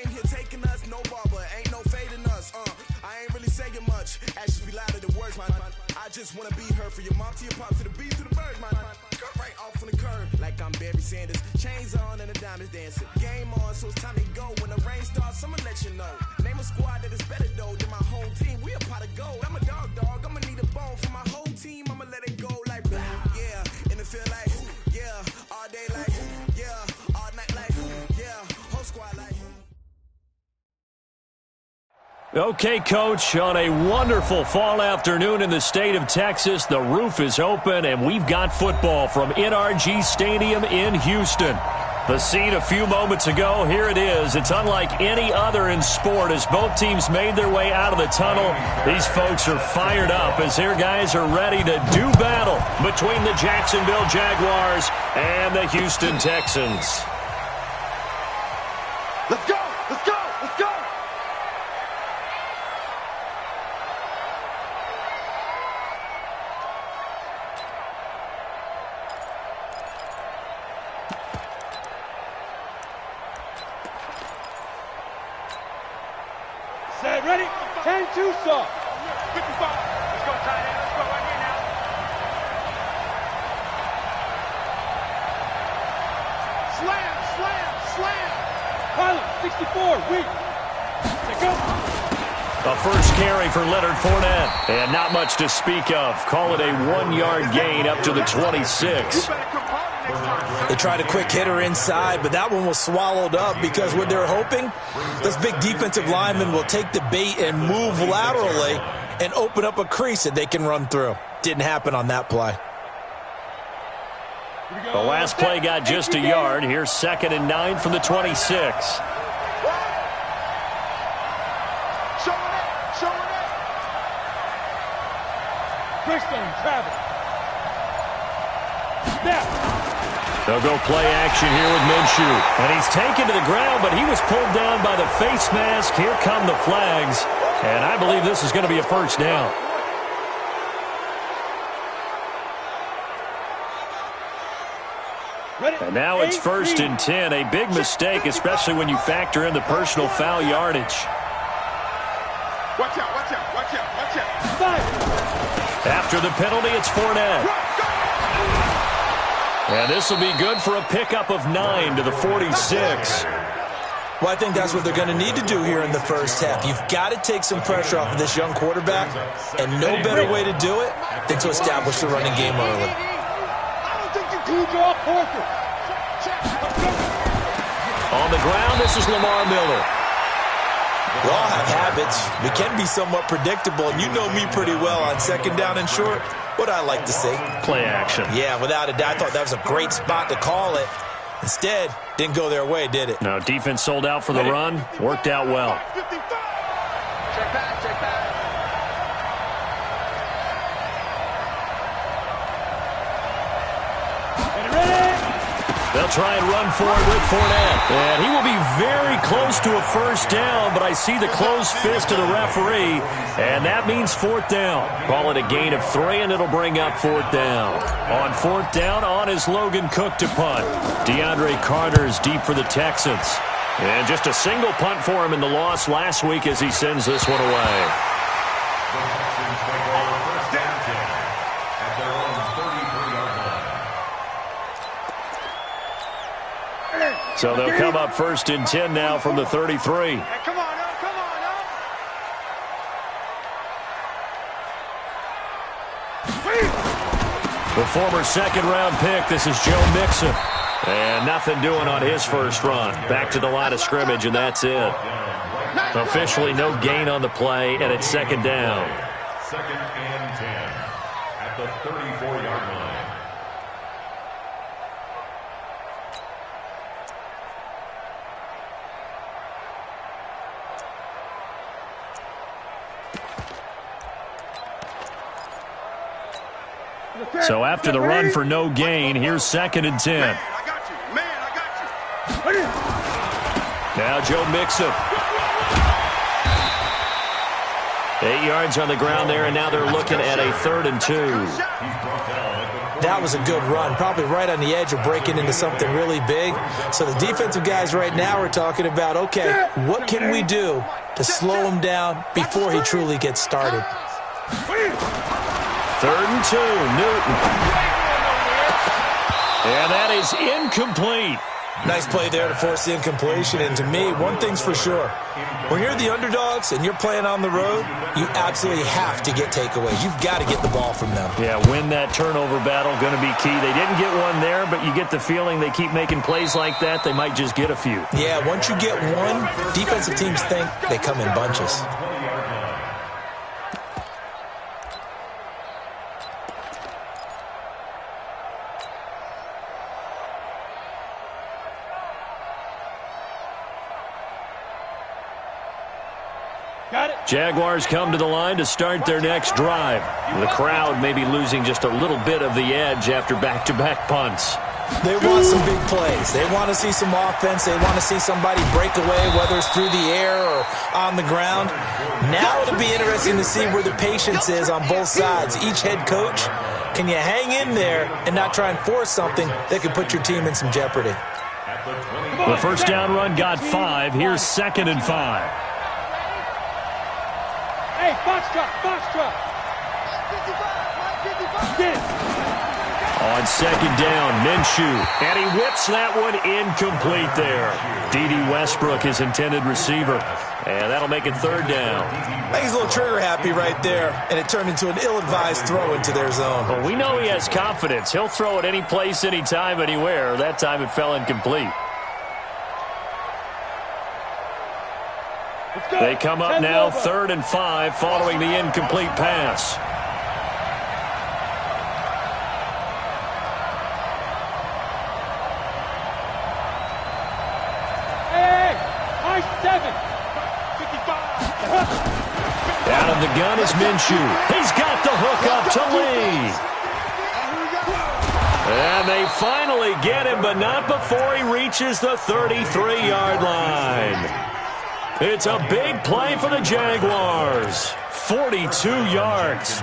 in here taking us, no barber, ain't no fading us. I ain't really saying much. Actions be louder than words, man. I just wanna be heard from your mom to your pop to the beat to the birds, man. Cut right off on the curb, like I'm Barry Sanders. Chains on and the diamonds dancing. Game on, so it's time to go. When the rain starts, I'ma let you know. Name a squad that is better though than my home team. We a pot of gold. I'm a dog. I'ma need a bone for my whole team. I'ma let it go like yeah. In the field like yeah. All day like yeah. All night like yeah. Whole squad like. Okay, Coach, on a wonderful fall afternoon in the state of Texas, the roof is open, and we've got football from NRG Stadium in Houston. The scene a few moments ago, here it is. It's unlike any other in sport as both teams made their way out of the tunnel. These folks are fired up as their guys are ready to do battle between the Jacksonville Jaguars and the Houston Texans. Let's go! Let's go! Let's go! Set, ready? 10-2 saw. 55. Let's go, tight end. Let's go right here now. Slam, slam, slam. Pilot, 64, weak. Let go. A first carry for Leonard Fournette, and not much to speak of. Call it a 1-yard gain up to the 26. They tried a quick hitter inside, but that one was swallowed up because what they're hoping, those big defensive linemen will take the bait and move laterally and open up a crease that they can run through. Didn't happen on that play. The last play got just a yard. Here's 2nd and 9 from the 26. Christian, Travis. Snap. They'll go play action here with Minshew. And he's taken to the ground, but he was pulled down by the face mask. Here come the flags. And I believe this is going to be a first down. And now it's 1st and 10. A big mistake, especially when you factor in the personal foul yardage. Watch out, watch out, watch out, watch out. After the penalty, it's Fournette. And this will be good for a pickup of 9 to the 46. Well, I think that's what they're going to need to do here in the first half. You've got to take some pressure off of this young quarterback, and no better way to do it than to establish the running game early. I don't think you do draw Porter. On the ground, this is Lamar Miller. We all have habits. We can be somewhat predictable, and you know me pretty well on 2nd down and short. What I like to say? Play action. Yeah, without a doubt, I thought that was a great spot to call it. Instead, didn't go their way, did it? No, defense sold out for the run. Worked out well. Check back, check back. They'll try and run for it with Fournette. And he will be very close to a first down, but I see the closed fist of the referee, and that means 4th down. Call it a gain of 3, and it'll bring up 4th down. On 4th down, on is Logan Cook to punt. DeAndre Carter's deep for the Texans. And just a single punt for him in the loss last week as he sends this one away. So they'll come up 1st and 10 now from the 33. Hey, come on, come on, The former 2nd-round pick, this is Joe Mixon. And nothing doing on his first run. Back to the line of scrimmage, and that's it. Officially no gain on the play, and it's 2nd down. 2nd and 10 at the 34-yard line. So after the run for no gain, here's 2nd and 10. Man, I got you. Man, I got you. Now Joe Mixon. 8 yards on the ground there, and now they're looking at a 3rd and 2. That was a good run, probably right on the edge of breaking into something really big. So the defensive guys right now are talking about, okay, what can we do to slow him down before he truly gets started? 3rd and 2, Newton. And that is incomplete. Nice play there to force the incompletion. And to me, one thing's for sure. When you're the underdogs and you're playing on the road, you absolutely have to get takeaways. You've got to get the ball from them. Yeah, win that turnover battle, going to be key. They didn't get one there, but you get the feeling they keep making plays like that, they might just get a few. Yeah, once you get one, defensive teams think they come in bunches. Jaguars come to the line to start their next drive. The crowd may be losing just a little bit of the edge after back-to-back punts. They want some big plays. They want to see some offense. They want to see somebody break away, whether it's through the air or on the ground. Now it'll be interesting to see where the patience is on both sides. Each head coach, can you hang in there and not try and force something that could put your team in some jeopardy? The first down run got 5. Here's 2nd and 5. Hey, Foxtrot, Foxtrot. On 2nd down, Minshew. And he whips that one incomplete there. D.D. Westbrook, his intended receiver. And that'll make it 3rd down. I think he's a little trigger happy right there, and it turned into an ill-advised throw into their zone. Well, we know he has confidence. He'll throw it any place, anytime, anywhere. That time it fell incomplete. They come up now 3rd and 5 following the incomplete pass. Hey, high 7. 55. Out of the gun is Minshew. He's got the hook up to Lee. And they finally get him, but not before he reaches the 33-yard line. It's a big play for the Jaguars. 42 yards.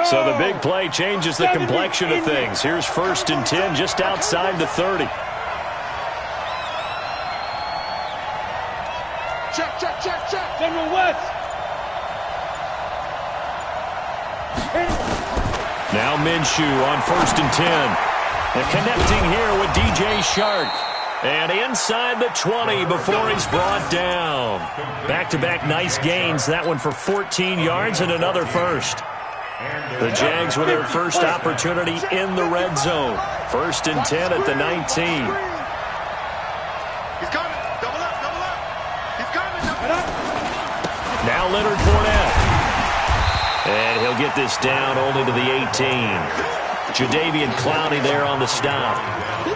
So the big play changes the complexion of things. Here's 1st and 10 just outside the 30. Check, check, check, check. General West. Now Minshew on 1st and 10. And connecting here with DJ Shark. And inside the 20 before he's brought down. Back-to-back nice gains. That one for 14 yards and another first. The Jags with their first opportunity in the red zone. 1st and 10 at the 19. He's coming. Double up, double up. He's coming. Double up. Now Leonard Fournette. And he'll get this down only to the 18. Jadeveon Clowney there on the stop.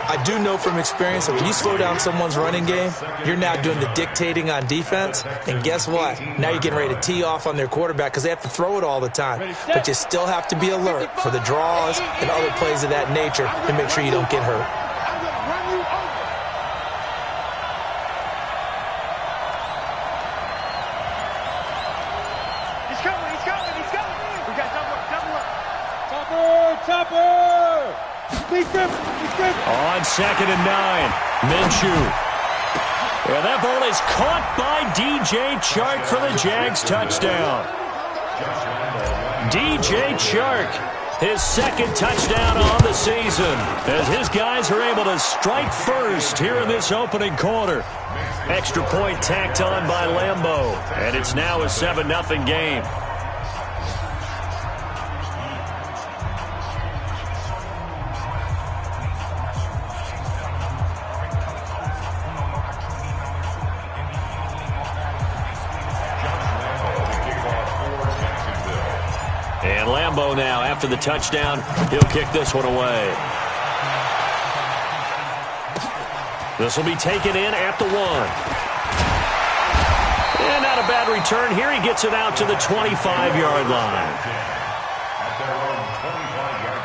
I do know from experience that when you slow down someone's running game, you're now doing the dictating on defense. And guess what? Now you're getting ready to tee off on their quarterback because they have to throw it all the time. But you still have to be alert for the draws and other plays of that nature to make sure you don't get hurt. He's coming, he's coming, he's coming. We got double up, double up. Topper! Big grip, big grip. On 2nd and 9, Minshew. And that ball is caught by DJ Chark for the Jags touchdown. DJ Chark, his 2nd touchdown on the season, as his guys are able to strike first here in this opening quarter. Extra point tacked on by Lambeau, and it's now a 7-0 game. And Lambeau now, after the touchdown, he'll kick this one away. This will be taken in at the 1. And not a bad return here. He gets it out to the 25-yard line. At their own 25-yard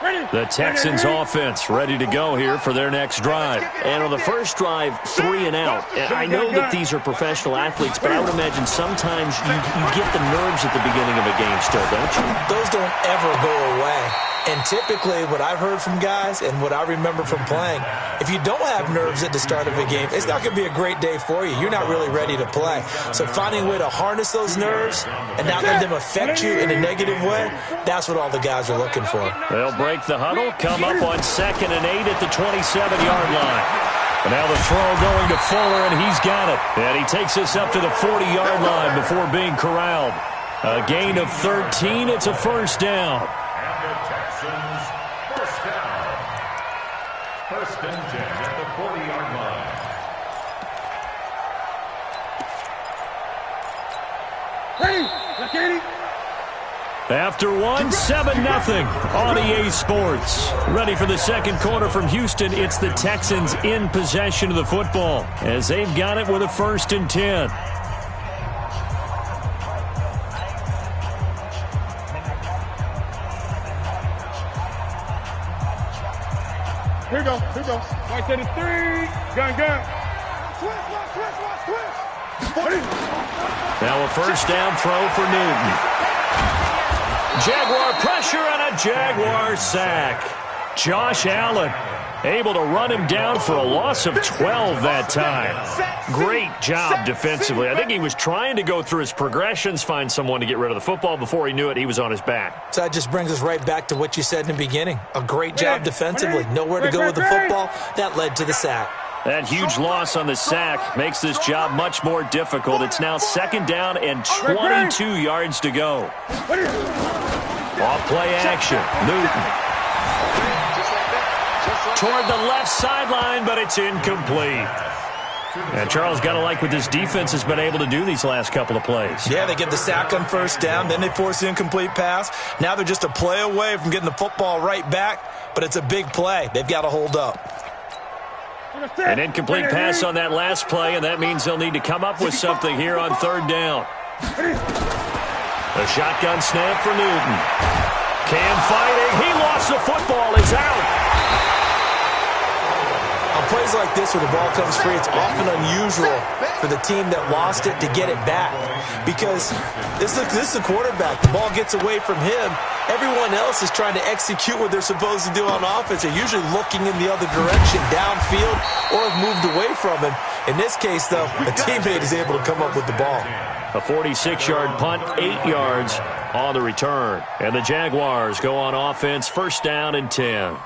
line. Ready. The Texans offense ready to go here for their next drive. And on the first drive, 3 and out. I know that these are professional athletes, but I would imagine sometimes you get the nerves at the beginning of a game still, don't you? Those don't ever go away. And typically what I've heard from guys and what I remember from playing, if you don't have nerves at the start of a game, it's not going to be a great day for you. You're not really ready to play. So finding a way to harness those nerves and not let them affect you in a negative way, that's what all the guys are looking for. They'll break the huddle, come up on 2nd and 8 at the 27-yard line. And now the throw going to Fuller, and he's got it. And he takes us up to the 40-yard line before being corralled. A gain of 13. It's a first down. First and 10 at the 40-yard line. After one, 7-0 on EA Sports. Ready for the second quarter from Houston. It's the Texans in possession of the football as they've got it with a 1st and 10. Here we go. Right to the 3. Gun. Twist. Now a first down throw for Newton. Jaguar pressure and a Jaguar sack. Josh Allen able to run him down for a loss of 12 that time. Great job defensively. I think he was trying to go through his progressions, find someone to get rid of the football. Before he knew it, he was on his back. So that just brings us right back to what you said in the beginning. A great job defensively. Nowhere to go with the football. That led to the sack. That huge loss on the sack makes this job much more difficult. It's now 2nd down and 22 yards to go. Off play action. Newton. Toward the left sideline, but it's incomplete. And Charles, got to like what this defense has been able to do these last couple of plays. Yeah, they get the sack on first down, then they force the incomplete pass. Now they're just a play away from getting the football right back, but it's a big play. They've got to hold up. An incomplete pass on that last play, and that means they'll need to come up with something here on 3rd down. A shotgun snap for Newton. Cam fighting. He lost the football. It's out. On plays like this where the ball comes free, it's often unusual for the team that lost it to get it back. Because this is the quarterback. The ball gets away from him. Everyone else is trying to execute what they're supposed to do on offense. They're usually looking in the other direction, downfield, or have moved away from him. In this case, though, a teammate is able to come up with the ball. A 46-yard punt, 8 yards on the return. And the Jaguars go on offense, 1st down and 10.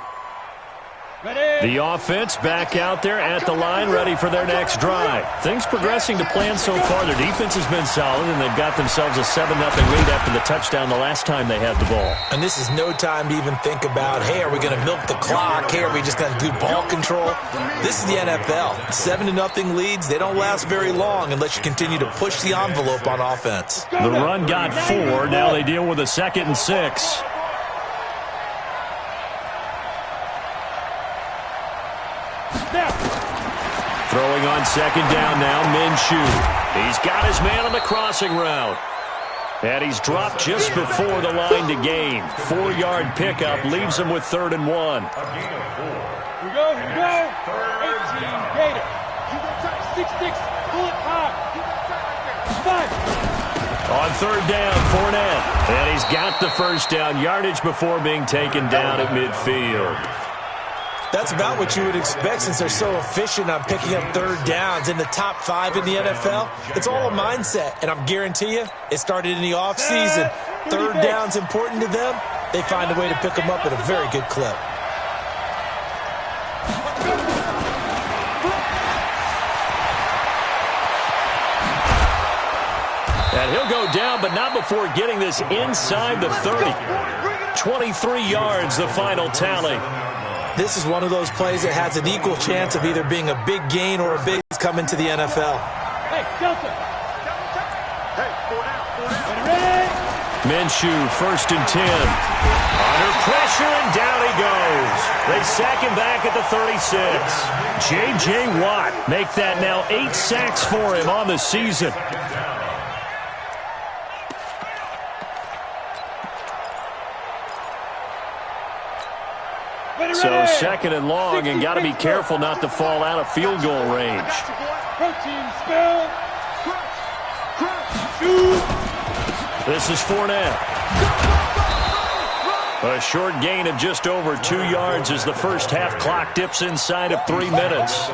The offense back out there at the line, ready for their next drive. Things progressing to plan so far. Their defense has been solid, and they've got themselves a 7-0 lead after the touchdown the last time they had the ball. And this is no time to even think about, hey, are we going to milk the clock? Hey, are we just going to do ball control? This is the NFL. 7-0 leads, they don't last very long unless you continue to push the envelope on offense. The run got 4. Now they deal with a 2nd and 6. Throwing on 2nd down now, Minshew. He's got his man on the crossing route. And he's dropped just before the line to gain. 4-yard pickup leaves him with 3rd and 1. Here we go. 18 Gator. 6-6, pull it high. 5. On 3rd down, Fournette. And he's got the first down, yardage before being taken down at midfield. That's about what you would expect since they're so efficient on picking up 3rd downs in the top 5 in the NFL. It's all a mindset, and I'm guarantee you it started in the offseason. 3rd down's important to them. They find a way to pick them up at a very good clip. And he'll go down, but not before getting this inside the 30. 23 yards, the final tally. This is one of those plays that has an equal chance of either being a big gain or a big coming to the NFL. Hey, Delta. Hey, 4 down. Ready? Minshew, 1st and 10. Under pressure, and down he goes. They sack him back at the 36. J.J. Watt make that now 8 sacks for him on the season. So second and long, and got to be careful not to fall out of field goal range. Protein spell. Shoot. This is Fournette. A short gain of just over 2 yards as the first half clock dips inside of 3 minutes.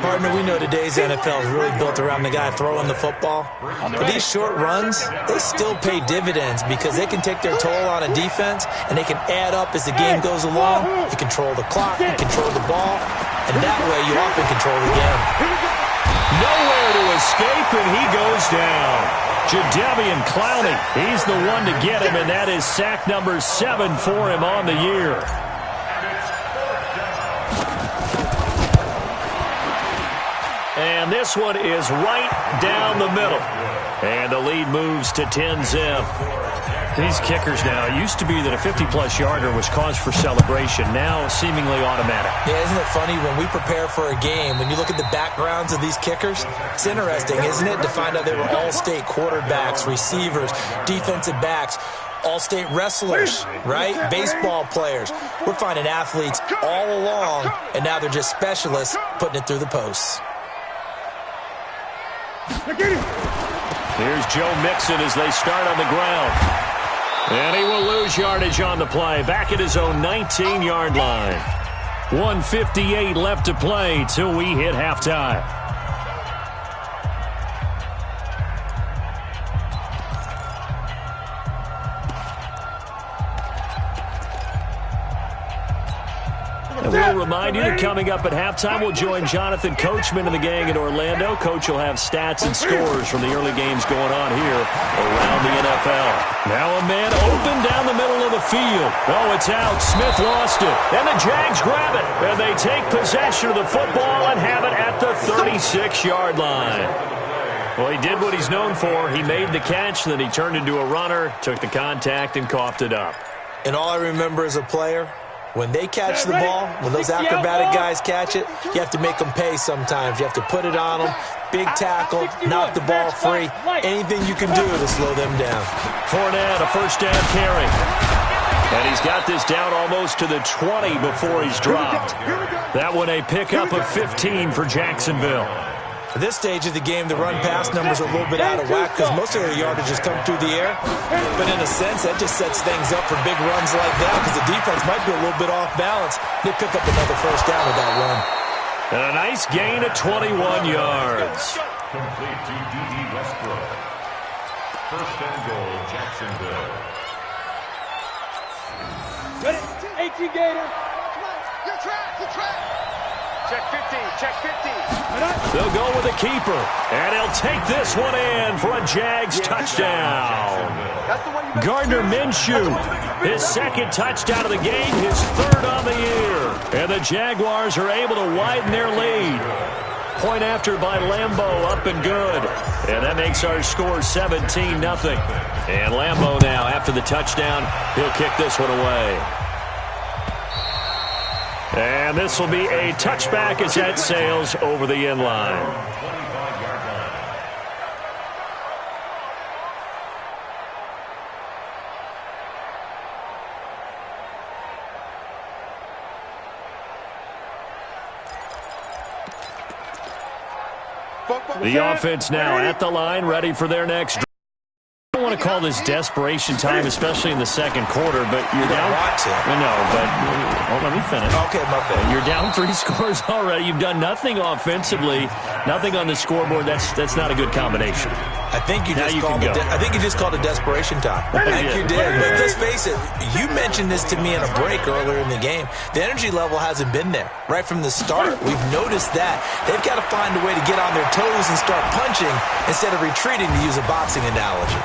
Partner, we know today's NFL is really built around the guy throwing the football. But these short runs, they still pay dividends because they can take their toll on a defense and they can add up as the game goes along. You control the clock, you control the ball, and that way you often control the game. Nowhere to escape, and he goes down. Jadeveon Clowney, he's the one to get him, and that is sack number 7 for him on the year. And this one is right down the middle. And the lead moves to 10-zip. These kickers now, it used to be that a 50-plus yarder was cause for celebration, now seemingly automatic. Yeah, isn't it funny when we prepare for a game, when you look at the backgrounds of these kickers, it's interesting, isn't it, to find out they were all-state quarterbacks, receivers, defensive backs, all-state wrestlers, right? Baseball players. We're finding athletes all along, and now they're just specialists putting it through the posts. Here's Joe Mixon as they start on the ground. And he will lose yardage on the play. Back at his own 19-yard line. 1:58 left to play till we hit halftime. And we'll remind you that coming up at halftime, we'll join Jonathan Coachman and the gang in Orlando. Coach will have stats and scores from the early games going on here around the NFL. Now a man open down the middle of the field. Oh, it's out. Smith lost it. And the Jags grab it. And they take possession of the football and have it at the 36-yard line. Well, he did what he's known for. He made the catch, then he turned into a runner, took the contact, and coughed it up. And all I remember as a player, when they catch the ball, when those acrobatic guys catch it, you have to make them pay sometimes. You have to put it on them, big tackle, knock the ball free. Anything you can do to slow them down. Fournette, a first down carry. And he's got this down almost to the 20 before he's dropped. That one a pickup of 15 for Jacksonville. At this stage of the game, the run-pass numbers are a little bit out of whack because most of their yardage has come through the air. But in a sense, that just sets things up for big runs like that because the defense might be a little bit off balance. They pick up another first down with that run. And a nice gain of 21 yards. Complete to D.D. Westbrook. First and goal, Jacksonville. Ready? 18 Gator. Your track. Check 15, check 15. They'll go with a keeper, and he'll take this one in for a Jags touchdown. Gardner Minshew, his second touchdown of the game, his third on the year. And the Jaguars are able to widen their lead. Point after by Lambeau, up and good. And that makes our score 17-0. And Lambeau now, after the touchdown, he'll kick this one away. And this will be a touchback as that sails over the end line. The offense now at the line, ready for their next drive. I don't want to call this desperation time, especially in the second quarter, but you're down. No, but let me finish. Okay, my bad. You're down 3 scores already. You've done nothing offensively, nothing on the scoreboard. That's not a good combination. I think you just called it desperation time. I think you did. But let's face it, you mentioned this to me in a break earlier in the game. The energy level hasn't been there right from the start. We've noticed that. They've got to find a way to get on their toes and start punching instead of retreating, to use a boxing analogy.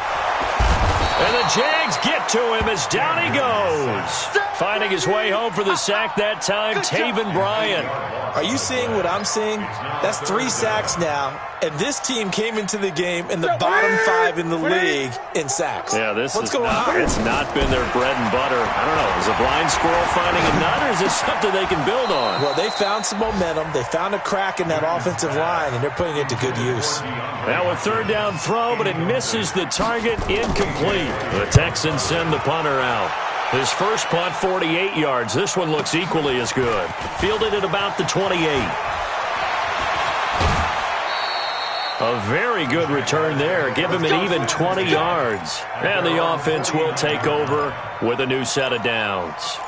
And the Jags get to him as down he goes. Finding his way home for the sack that time, Taven Bryan. Are you seeing what I'm seeing? That's 3 sacks now, and this team came into the game in the bottom 5 in the league in sacks. Yeah, What's going on? It's not been their bread and butter. I don't know. Is a blind squirrel finding a nut, or is this something they can build on? Well, they found some momentum. They found a crack in that offensive line, and they're putting it to good use. Now a third down throw, but it misses the target, incomplete. The Texans send the punter out. His first punt, 48 yards. This one looks equally as good. Fielded at about the 28. A very good return there. Give him an even 20 yards. And the offense will take over with a new set of downs.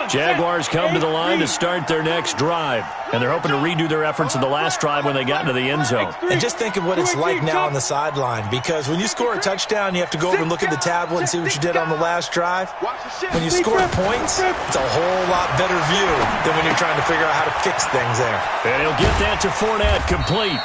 Jaguars come to the line to start their next drive. And they're hoping to redo their efforts in the last drive when they got into the end zone. And just think of what it's like now on the sideline. Because when you score a touchdown, you have to go over and look at the tablet and see what you did on the last drive. When you score points, it's a whole lot better view than when you're trying to figure out how to fix things there. And he'll get that to Fournette complete.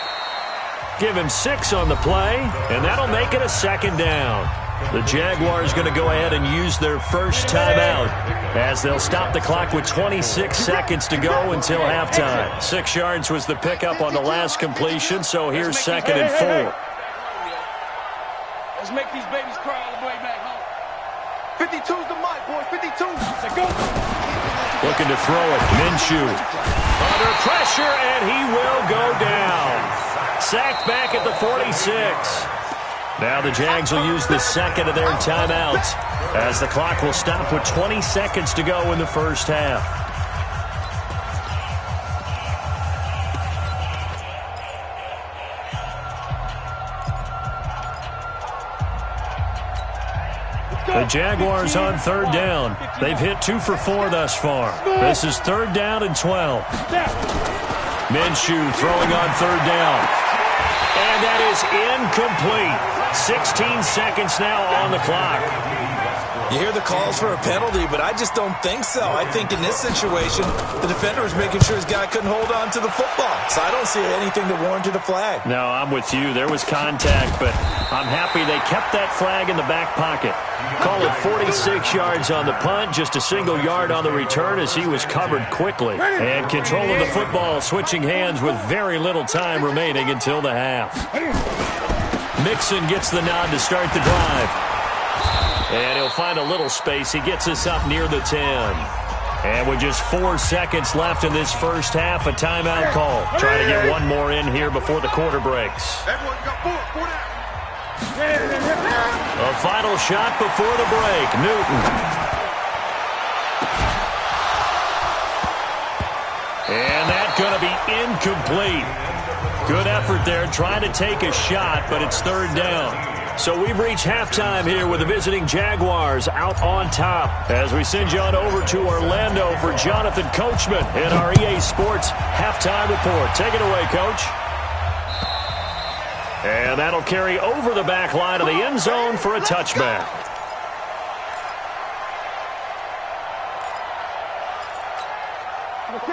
Give him 6 on the play, and that'll make it a second down. The Jaguars going to go ahead and use their first timeout as they'll stop the clock with 26 seconds to go until halftime. 6 yards was the pickup on the last completion, so here's 2nd and 4. Let's make these babies cry all the way back home. 52's the mic, boys. 52. Let's go. Looking to throw it. Minshew under pressure, and he will go down. Sacked back at the 46. Now the Jags will use the second of their timeouts as the clock will stop with 20 seconds to go in the first half. The Jaguars on 3rd down. They've hit 2 for 4 thus far. This is 3rd down and 12. Minshew throwing on 3rd down. And that is incomplete. 16 seconds now on the clock. You hear the calls for a penalty, but I just don't think so. I think in this situation, the defender was making sure his guy couldn't hold on to the football. So I don't see anything that warranted a flag. No, I'm with you. There was contact, but I'm happy they kept that flag in the back pocket. Call it 46 yards on the punt, just a single yard on the return as he was covered quickly. And control of the football, switching hands with very little time remaining until the half. Mixon gets the nod to start the drive. And he'll find a little space. He gets us up near the 10. And with just 4 seconds left in this first half, a timeout call. Trying to get one more in here before the quarter breaks. Everyone got 4 down. A final shot before the break. Newton. And that's going to be incomplete. Good effort there, trying to take a shot, but it's 3rd down. So we've reached halftime here with the visiting Jaguars out on top as we send you on over to Orlando for Jonathan Coachman in our EA Sports Halftime Report. Take it away, Coach. And that'll carry over the back line of the end zone for a touchback.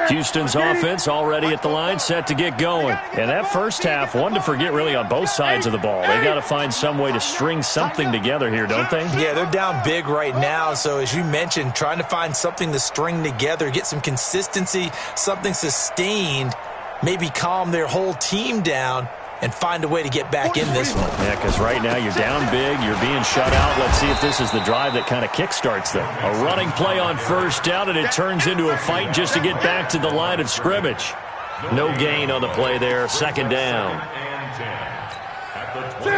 Houston's offense already at the line, set to get going. And that first half, one to forget really on both sides of the ball. They got to find some way to string something together here, don't they? Yeah, they're down big right now. So as you mentioned, trying to find something to string together, get some consistency, something sustained, maybe calm their whole team down and find a way to get back in this one. Yeah, because right now you're down big, you're being shut out. Let's see if this is the drive that kind of kickstarts them. A running play on 1st down, and it turns into a fight just to get back to the line of scrimmage. No gain on the play there, 2nd down.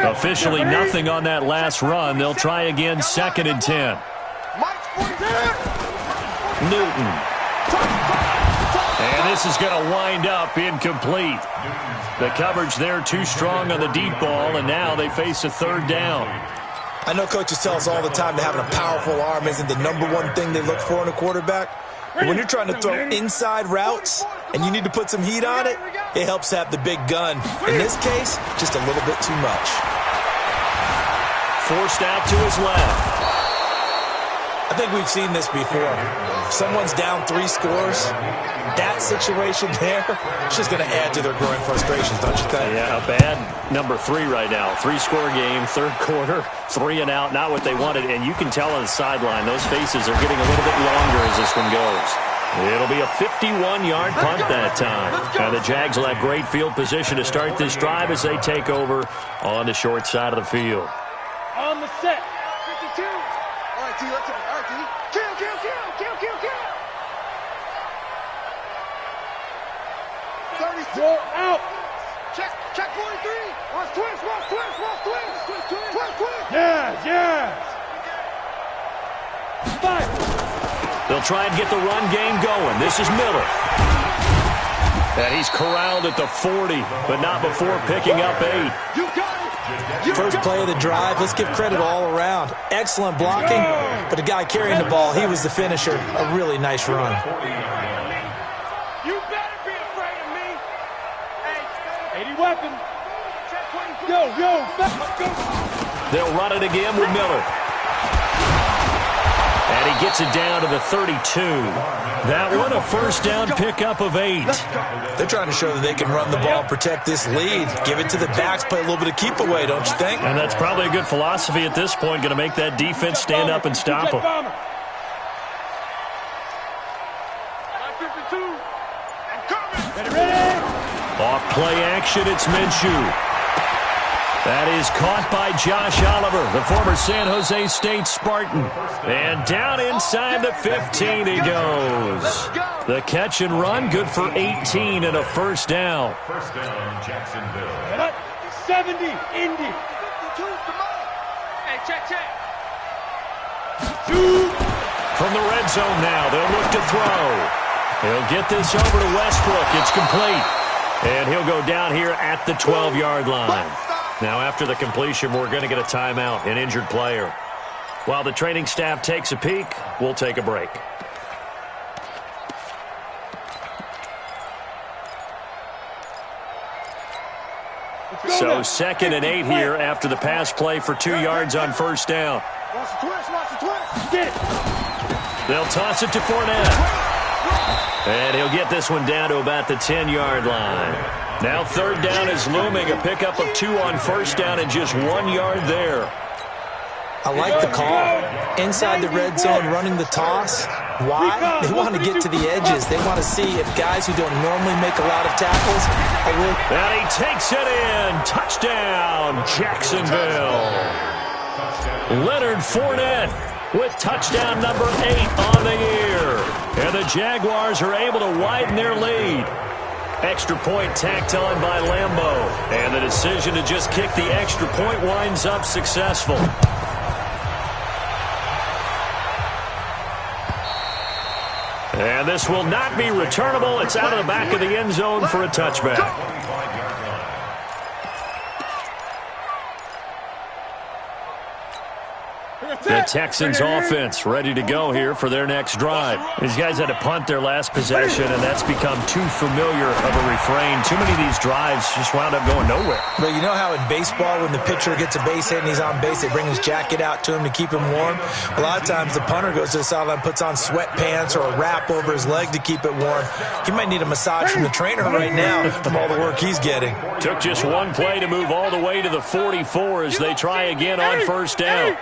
Officially nothing on that last run. They'll try again, 2nd and 10. Newton. And this is going to wind up incomplete. The coverage there too strong on the deep ball, and now they face a 3rd down. I know coaches tell us all the time that having a powerful arm isn't the #1 thing they look for in a quarterback. But when you're trying to throw inside routes and you need to put some heat on it, it helps to have the big gun. In this case, just a little bit too much. Forced out to his left. I think we've seen this before. Someone's down 3 scores. That situation there, it's just going to add to their growing frustrations, don't you think? Yeah, a bad number 3 right now. 3-score game, 3rd quarter, 3 and out, not what they wanted. And you can tell on the sideline, those faces are getting a little bit longer as this one goes. It'll be a 51-yard punt that time. Now the Jags will have great field position to start this drive as they take over on the short side of the field. On the set. 52. All right, T, let's go. All right, T. Kill. 36. Roll out. Check 43. Watch twist. Yes. They'll try and get the run game going. This is Miller. And he's corralled at the 40, but not before picking up 8. First play of the drive, let's give credit all around. Excellent blocking, but the guy carrying the ball, he was the finisher. A really nice run. You better be afraid of me. Hey, 80 weapon. Yo, back, go. They'll run it again with Miller. And he gets it down to the 32. That one, a first down pickup of 8. They're trying to show that they can run the ball, protect this lead. Give it to the backs, play a little bit of keep away, don't you think? And that's probably a good philosophy at this point, going to make that defense stand up and stop them. Off play action, it's Minshew. That is caught by Josh Oliver, the former San Jose State Spartan. And down inside the 15 he goes. The catch and run, good for 18 and a first down. First down, Jacksonville. 70, Indy. Hey, check. From the red zone now, they'll look to throw. He'll get this over to Westbrook. It's complete. And he'll go down here at the 12-yard line. Now, after the completion, we're going to get a timeout, an injured player. While the training staff takes a peek, we'll take a break. So 2nd and 8 here after the pass play for 2 yards on first down. They'll toss it to Fournette. And he'll get this one down to about the 10-yard line. Now 3rd down is looming, a pickup of 2 on first down and just 1 yard there. I like the call. Inside the red zone, running the toss. Why? They want to get to the edges. They want to see if guys who don't normally make a lot of tackles are willing. And he takes it in. Touchdown, Jacksonville. Leonard Fournette with touchdown number 8 on the year. And the Jaguars are able to widen their lead. Extra point tacked on by Lambeau. And the decision to just kick the extra point winds up successful. And this will not be returnable. It's out of the back of the end zone for a touchback. The Texans offense ready to go here for their next drive. These guys had to punt their last possession, and that's become too familiar of a refrain. Too many of these drives just wound up going nowhere. But you know how in baseball, when the pitcher gets a base hit and he's on base, they bring his jacket out to him to keep him warm? A lot of times the punter goes to the sideline, puts on sweatpants or a wrap over his leg to keep it warm. He might need a massage from the trainer right now from all the work he's getting. Took just one play to move all the way to the 44 as they try again on first down.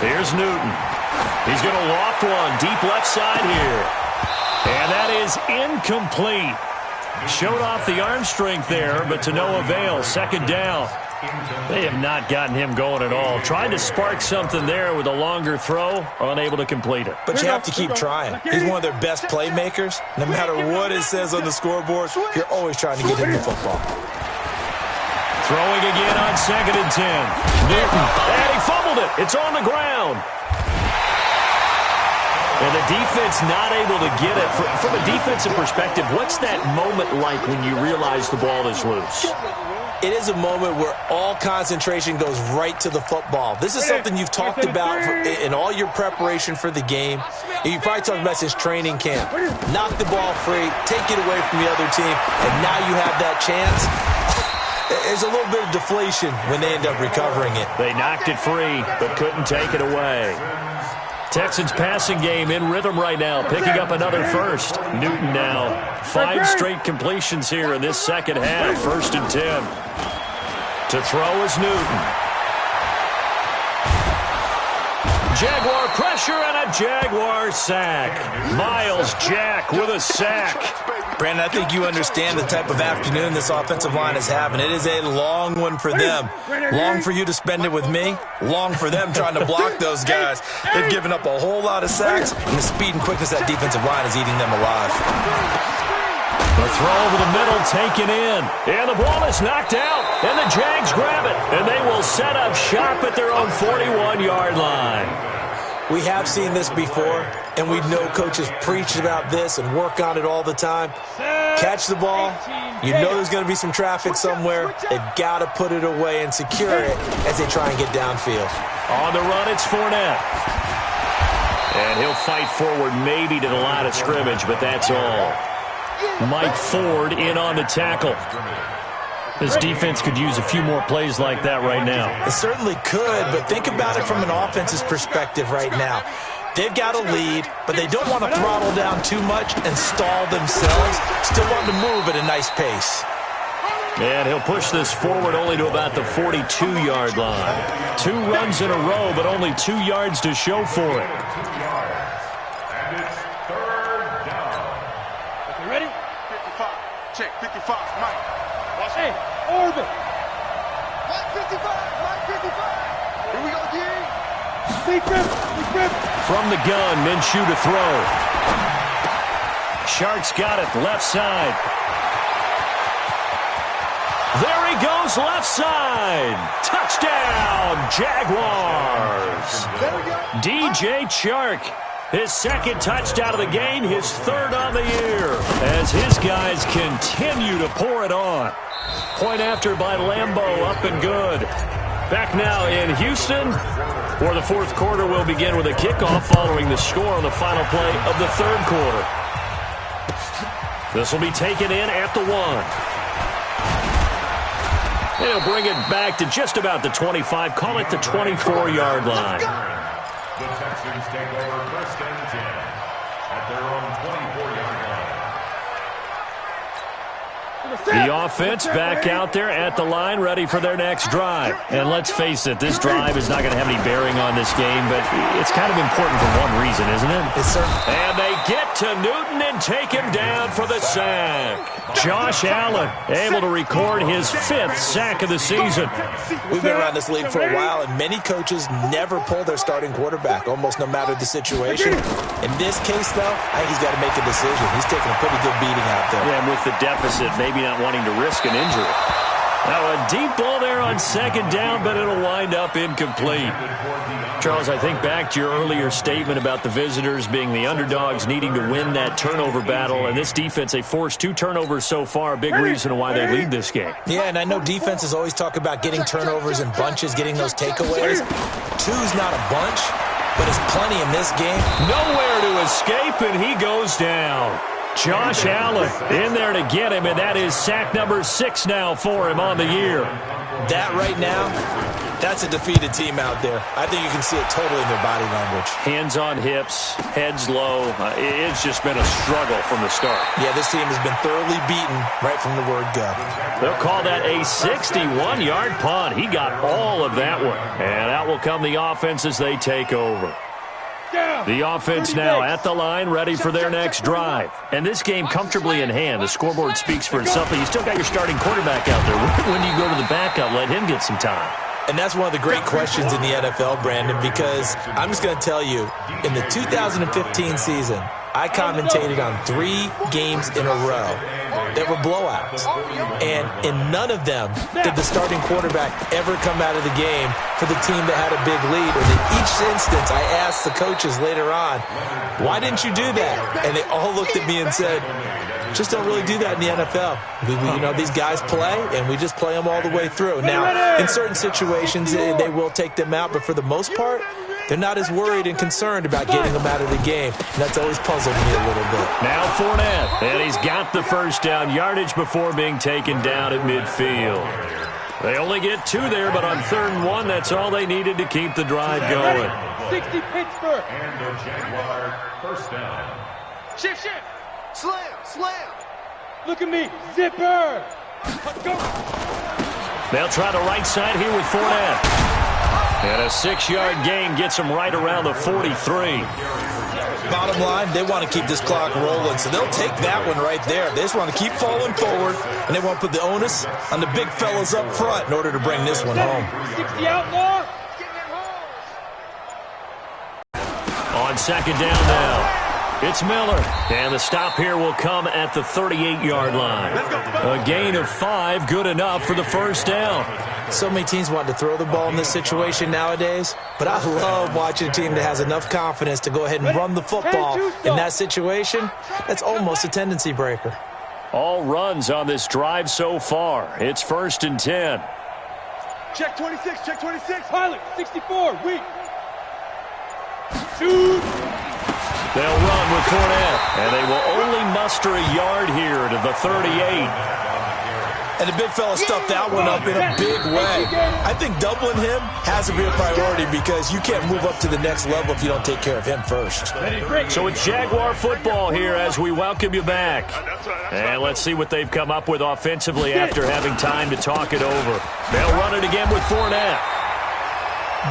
Here's Newton. He's going to loft one deep left side here. And that is incomplete. Showed off the arm strength there, but to no avail. 2nd down. They have not gotten him going at all. Tried to spark something there with a longer throw, unable to complete it. But you have to keep trying. He's one of their best playmakers. No matter what it says on the scoreboard, you're always trying to get him the football. Throwing again on 2nd and 10. Newton, and he fumbled it. It's on the ground. And the defense not able to get it. From a defensive perspective, what's that moment like when you realize the ball is loose? It is a moment where all concentration goes right to the football. This is something you've talked about in all your preparation for the game. You probably talked about since training camp. Knock the ball free, take it away from the other team, and now you have that chance. There's a little bit of deflation when they end up recovering it. They knocked it free, but couldn't take it away. Texans passing game in rhythm right now, picking up another first. Newton now, 5 straight completions here in this second half. 1st and 10. To throw is Newton. Jaguar pressure and a Jaguar sack. Miles Jack with a sack. Brandon, I think you understand the type of afternoon this offensive line is having. It is a long one for them. Long for you to spend it with me. Long for them trying to block those guys. They've given up a whole lot of sacks, and the speed and quickness of that defensive line is eating them alive. The throw over the middle taken in. And the ball is knocked out. And the Jags grab it. And they will set up shop at their own 41-yard line. We have seen this before, and we know coaches preach about this and work on it all the time. Catch the ball. You know there's going to be some traffic somewhere. They've got to put it away and secure it as they try and get downfield. On the run, it's Fournette. And he'll fight forward maybe to the line of scrimmage, but that's all. Mike Ford in on the tackle. This defense could use a few more plays like that right now. It certainly could, but think about it from an offense's perspective right now. They've got a lead, but they don't want to throttle down too much and stall themselves. Still want to move at a nice pace. And he'll push this forward only to about the 42-yard line. 2 runs in a row, but only 2 yards to show for it. And it's third down. You ready? 55. Check 55. Mike. Watch Hey, orbit. Mike 55. Mike 55. Here we go, D. Big grip. Big grip. From the gun, Minshew to throw. Sharks got it, left side. There he goes, left side. Touchdown, Jaguars. DJ Chark, his second touchdown of the game, his third on the year, as his guys continue to pour it on. Point after by Lambeau, up and good. Back now in Houston, where the fourth quarter will begin with a kickoff following the score on the final play of the third quarter. This will be taken in at the 1. And he'll bring it back to just about the 25, call it the 24-yard line. The Texans take over first and 10 at their own 24-yard line. The offense back out there at the line, ready for their next drive. And let's face it, this drive is not going to have any bearing on this game, but it's kind of important for one reason, isn't it? Yes, sir. And they get to Newton and take him down for the sack. Josh Allen able to record his 5th sack of the season. We've been around this league for a while, and many coaches never pull their starting quarterback, almost no matter the situation. In this case, though, I think he's got to make a decision. He's taking a pretty good beating out there. Yeah, and with the deficit, maybe not wanting to risk an injury. Now a deep ball there on second down, but it'll wind up incomplete. Charles, I think back to your earlier statement about the visitors being the underdogs needing to win that turnover battle, and this defense, they forced 2 turnovers so far, a big reason why they lead this game. Yeah, and I know defenses always talk about getting turnovers in bunches, getting those takeaways. 2's not a bunch, but it's plenty in this game. Nowhere to escape, and he goes down. Josh Allen in there to get him, and that is sack number 6 now for him on the year. That right now, that's a defeated team out there. I think you can see it totally in their body language. Hands on hips, heads low. It's just been a struggle from the start. Yeah, this team has been thoroughly beaten right from the word go. They'll call that a 61-yard punt. He got all of that one. And out will come the offense as they take over. The offense now at the line, ready for their next drive. And this game comfortably in hand. The scoreboard speaks for itself, but you still got your starting quarterback out there. When do you go to the backup, let him get some time? And that's one of the great questions in the NFL, Brandon, because I'm just going to tell you, in the 2015 season, I commentated on 3 games in a row that were blowouts. And in none of them did the starting quarterback ever come out of the game for the team that had a big lead. And in each instance, I asked the coaches later on, why didn't you do that? And they all looked at me and said, just don't really do that in the NFL. You know, these guys play, and we just play them all the way through. Now, in certain situations, they will take them out, but for the most part, they're not as worried and concerned about getting them out of the game. And that's always puzzled me a little bit. Now Fournette, and he's got the first down yardage before being taken down at midfield. They only get 2 there, but on 3rd and 1, that's all they needed to keep the drive going. 60 Pittsburgh. And the Jaguar first down. Shift, shift. Slam, slam. Look at me. Zipper. Let's go. They'll try the right side here with Fournette. And a 6-yard gain gets them right around the 43. Bottom line, they want to keep this clock rolling, so they'll take that one right there. They just want to keep falling forward, and they want to put the onus on the big fellas up front in order to bring this one home. 60 outlaw. On second down now, It's Miller, and the stop here will come at the 38-yard line. A gain of 5, good enough for the first down. So many teams want to throw the ball in this situation nowadays, but I love watching a team that has enough confidence to go ahead and run the football in that situation. That's almost a tendency breaker. All runs on this drive so far. It's 1st and 10. Check 26, check 26. Pilot, 64, weak. Shoot. They'll run with Fournette, and they will only muster a yard here to the 38. And the big fella stuffed that one up in a big way. I think doubling him has to be a priority because you can't move up to the next level if you don't take care of him first. So it's Jaguar football here as we welcome you back. And let's see what they've come up with offensively after having time to talk it over. They'll run it again with Fournette.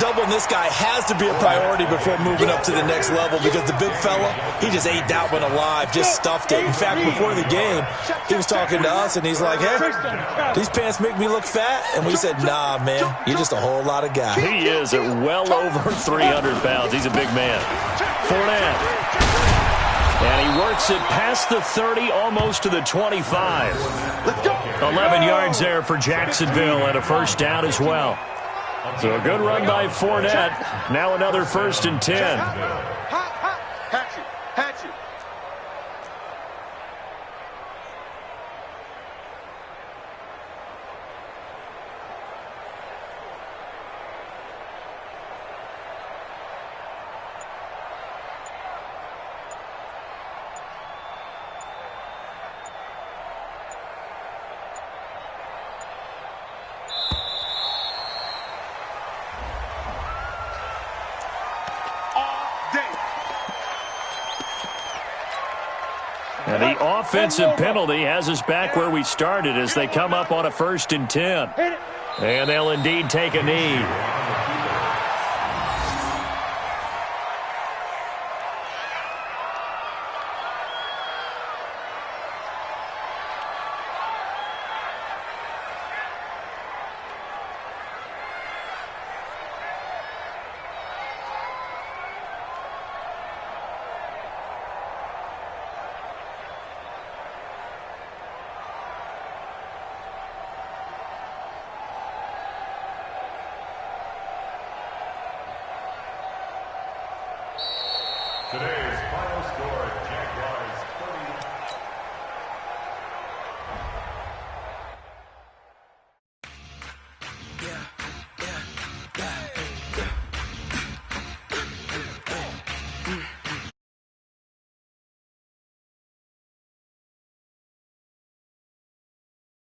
Doubling this guy has to be a priority before moving up to the next level because the big fella, he just ate that one alive, just stuffed it. In fact, before the game, he was talking to us, and he's like, hey, these pants make me look fat? And we said, nah, man, you're just a whole lot of guy. He is at well over 300 pounds. He's a big man. Fournette. And he works it past the 30, almost to the 25. 11 yards there for Jacksonville and a first down as well. So a good run by Fournette. Now another 1st and 10. Hatchet. And the offensive penalty has us back where we started as they come up on a 1st and 10. And they'll indeed take a knee. Today's final score, Jaguars